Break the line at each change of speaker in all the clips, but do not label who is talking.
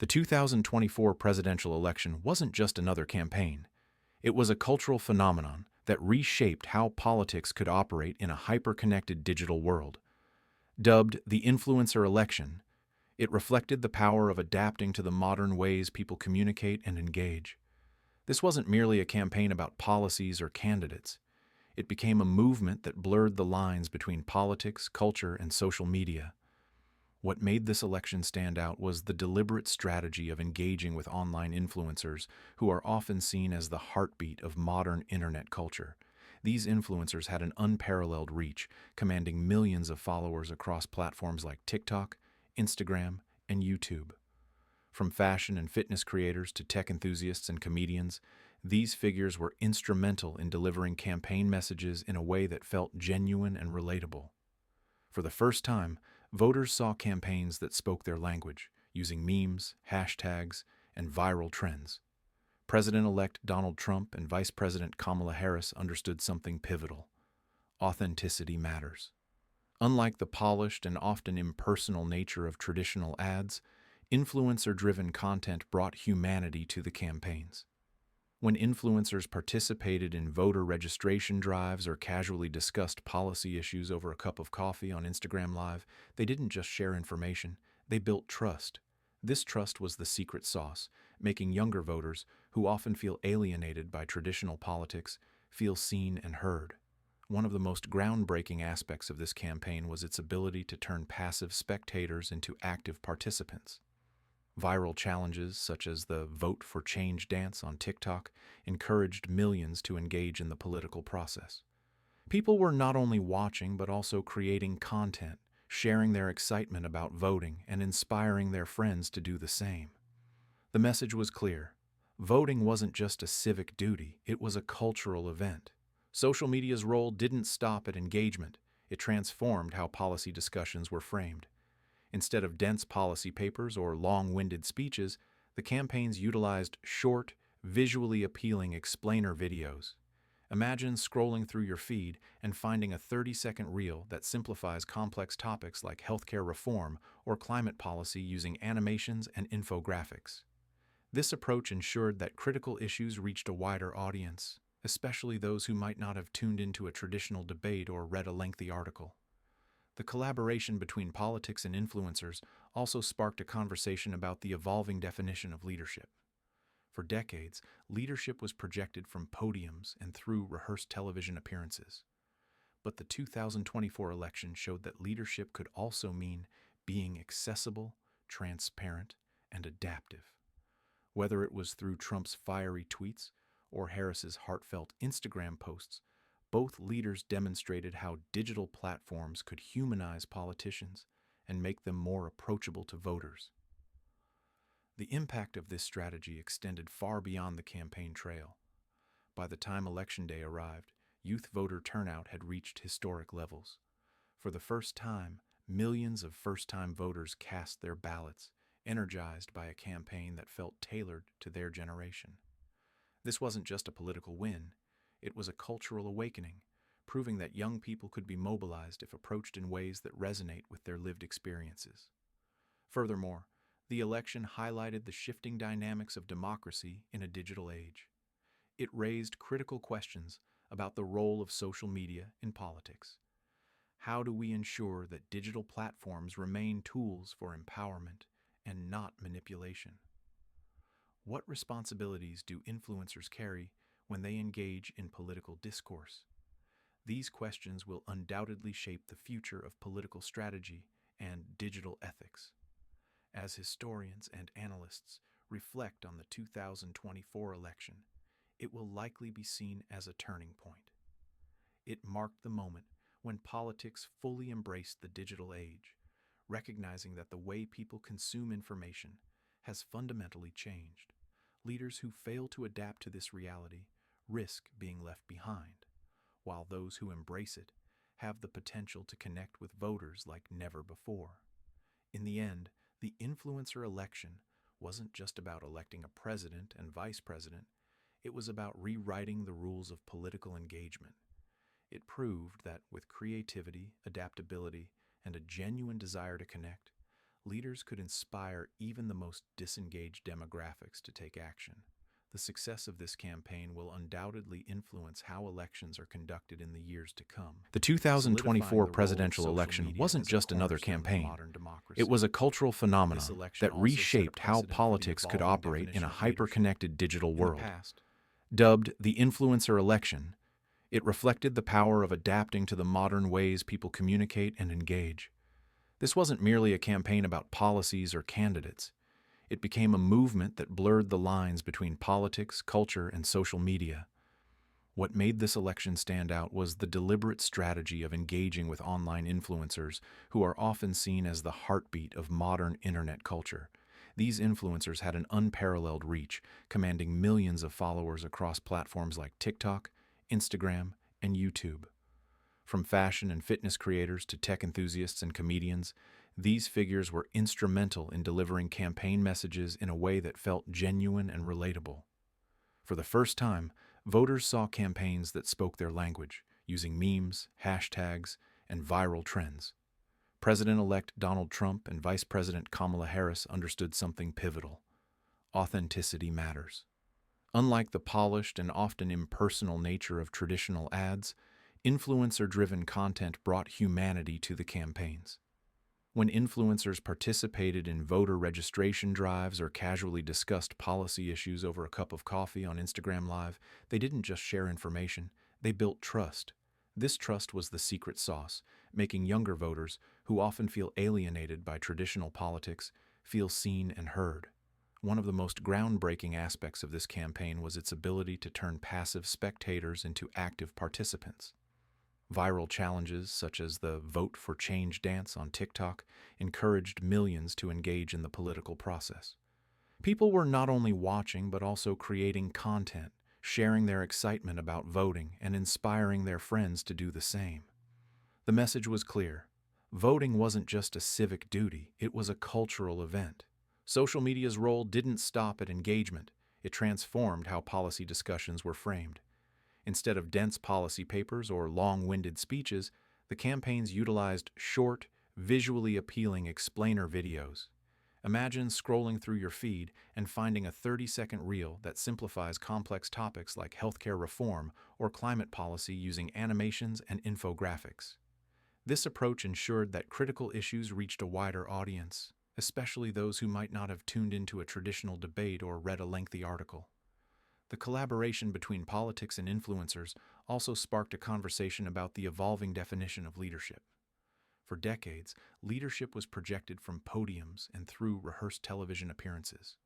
The 2024 presidential election wasn't just another campaign. It was a cultural phenomenon that reshaped how politics could operate in a hyper-connected digital world. Dubbed the influencer election, it reflected the power of adapting to the modern ways people communicate and engage. This wasn't merely a campaign about policies or candidates. It became a movement that blurred the lines between politics, culture, and social media. What made this election stand out was the deliberate strategy of engaging with online influencers who are often seen as the heartbeat of modern internet culture. These influencers had an unparalleled reach, commanding millions of followers across platforms like TikTok, Instagram, and YouTube. From fashion and fitness creators to tech enthusiasts and comedians, these figures were instrumental in delivering campaign messages in a way that felt genuine and relatable. For the first time, voters saw campaigns that spoke their language, using memes, hashtags, and viral trends. President-elect Donald Trump and Vice President Kamala Harris understood something pivotal. Authenticity matters. Unlike the polished and often impersonal nature of traditional ads, influencer-driven content brought humanity to the campaigns. When influencers participated in voter registration drives or casually discussed policy issues over a cup of coffee on Instagram Live, they didn't just share information, they built trust. This trust was the secret sauce, making younger voters, who often feel alienated by traditional politics, feel seen and heard. One of the most groundbreaking aspects of this campaign was its ability to turn passive spectators into active participants. Viral challenges, such as the Vote for Change dance on TikTok, encouraged millions to engage in the political process. People were not only watching but also creating content, sharing their excitement about voting and inspiring their friends to do the same. The message was clear. Voting wasn't just a civic duty, it was a cultural event. Social media's role didn't stop at engagement, it transformed how policy discussions were framed. Instead of dense policy papers or long-winded speeches, the campaigns utilized short, visually appealing explainer videos. Imagine scrolling through your feed and finding a 30-second reel that simplifies complex topics like healthcare reform or climate policy using animations and infographics. This approach ensured that critical issues reached a wider audience, especially those who might not have tuned into a traditional debate or read a lengthy article. The collaboration between politics and influencers also sparked a conversation about the evolving definition of leadership. For decades, leadership was projected from podiums and through rehearsed television appearances. But the 2024 election showed that leadership could also mean being accessible, transparent, and adaptive. Whether it was through Trump's fiery tweets or Harris's heartfelt Instagram posts, both leaders demonstrated how digital platforms could humanize politicians and make them more approachable to voters. The impact of this strategy extended far beyond the campaign trail. By the time Election Day arrived, youth voter turnout had reached historic levels. For the first time, millions of first-time voters cast their ballots, energized by a campaign that felt tailored to their generation. This wasn't just a political win. It was a cultural awakening, proving that young people could be mobilized if approached in ways that resonate with their lived experiences. Furthermore, the election highlighted the shifting dynamics of democracy in a digital age. It raised critical questions about the role of social media in politics. How do we ensure that digital platforms remain tools for empowerment and not manipulation? What responsibilities do influencers carry when they engage in political discourse? These questions will undoubtedly shape the future of political strategy and digital ethics. As historians and analysts reflect on the 2024 election, it will likely be seen as a turning point. It marked the moment when politics fully embraced the digital age, recognizing that the way people consume information has fundamentally changed. Leaders who fail to adapt to this reality risk being left behind, while those who embrace it have the potential to connect with voters like never before. In the end, the influencer election wasn't just about electing a president and vice president, it was about rewriting the rules of political engagement. It proved that with creativity, adaptability, and a genuine desire to connect, leaders could inspire even the most disengaged demographics to take action. The success of this campaign will undoubtedly influence how elections are conducted in the years to come. The 2024 presidential election wasn't just another campaign. It was a cultural phenomenon that reshaped how politics could operate in a hyper-connected digital world. Dubbed the influencer election, it reflected the power of adapting to the modern ways people communicate and engage. This wasn't merely a campaign about policies or candidates. It became a movement that blurred the lines between politics, culture, and social media. What made this election stand out was the deliberate strategy of engaging with online influencers who are often seen as the heartbeat of modern internet culture. These influencers had an unparalleled reach, commanding millions of followers across platforms like TikTok, Instagram, and YouTube. From fashion and fitness creators to tech enthusiasts and comedians, these figures were instrumental in delivering campaign messages in a way that felt genuine and relatable. For the first time, voters saw campaigns that spoke their language, using memes, hashtags, and viral trends. President-elect Donald Trump and Vice President Kamala Harris understood something pivotal: authenticity matters. Unlike the polished and often impersonal nature of traditional ads, influencer-driven content brought humanity to the campaigns. When influencers participated in voter registration drives or casually discussed policy issues over a cup of coffee on Instagram Live, they didn't just share information, they built trust. This trust was the secret sauce, making younger voters, who often feel alienated by traditional politics, feel seen and heard. One of the most groundbreaking aspects of this campaign was its ability to turn passive spectators into active participants. Viral challenges such as the Vote for Change dance on TikTok encouraged millions to engage in the political process. People were not only watching but also creating content, sharing their excitement about voting and inspiring their friends to do the same. The message was clear. Voting wasn't just a civic duty, it was a cultural event. Social media's role didn't stop at engagement, it transformed how policy discussions were framed. Instead of dense policy papers or long-winded speeches, the campaigns utilized short, visually appealing explainer videos. Imagine scrolling through your feed and finding a 30-second reel that simplifies complex topics like healthcare reform or climate policy using animations and infographics. This approach ensured that critical issues reached a wider audience, especially those who might not have tuned into a traditional debate or read a lengthy article. The collaboration between politics and influencers also sparked a conversation about the evolving definition of leadership. For decades, leadership was projected from podiums and through rehearsed television appearances.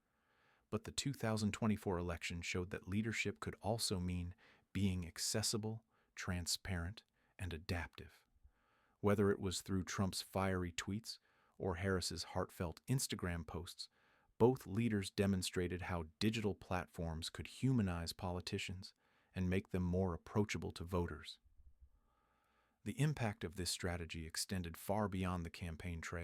But the 2024 election showed that leadership could also mean being accessible, transparent, and adaptive. Whether it was through Trump's fiery tweets or Harris's heartfelt Instagram posts, both leaders demonstrated how digital platforms could humanize politicians and make them more approachable to voters. The impact of this strategy extended far beyond the campaign trail.